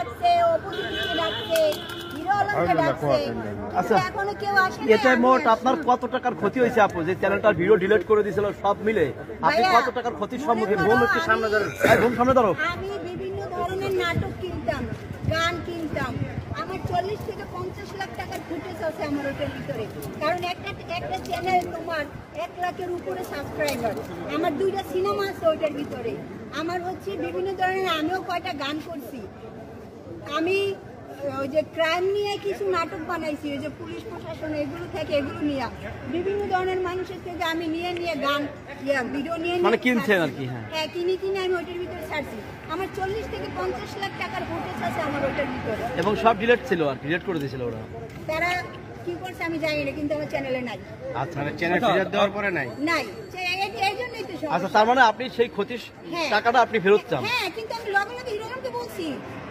ডাকছে, অপোজিটকে ডাকছে, হিরো আলমকে ডাকছে। আচ্ছা, এখনো কেউ আসে না। এটা মোট আপনার কত টাকার ক্ষতি হয়েছে আপু, যে চ্যানেলটার ভিডিও ডিলিট করে দিয়েছিল সব মিলে আপনি কত টাকার ক্ষতির সম্মুখীন? বোম একটু সামনে ধরো, বোম সামনে ধরো। আমি বিভিন্ন ধরনের নাটক কিনতাম, গান কিনতাম। আমার 40 থেকে 50 লাখ টাকার ফুটেজ আছে আমার ওটার ভিতরে। কারণ একটা চ্যানেল তোমার 1 লাখের উপরে সাবস্ক্রাইবার। আমার 2টা সিনেমা আছে ওটার ভিতরে। আমার হচ্ছে বিভিন্ন ধরনের, আমিও কয়টা গান করছি। আমি ওই যে ক্রাইম নিয়ে কিছু নাটক বানাইছি, ওই যে পুলিশ প্রশাসন এগুলো থেকে, এগুলো নিয়ে বিভিন্ন ধরনের মানুষের থেকে আমি নিয়ে গান ভিডিও নিয়ে মানে কিনছেন আর কি? হ্যাঁ, কিনে আমি ওটার ভিতরে ছাড়ছি। আমার 40 থেকে 50 লাখ টাকার ফুটেজ আছে আমার ওটার ভিতরে, এবং সব ডিলিট ছিল আর ডিলিট করে দিয়েছিল ওরা। তারা কি করছে আমি জানি না, কিন্তু আমার চ্যানেলে নাই। আচ্ছা, চ্যানেল ফেরত দেওয়ার পরে নাই? নাই, এই জন্যই তো সমস্যা। আচ্ছা, তার মানে আপনি সেই ক্ষতির টাকাটা আপনি ফেরত চান? হ্যাঁ, কিন্তু আমি লগে লগে হিরো আলমকে বলছি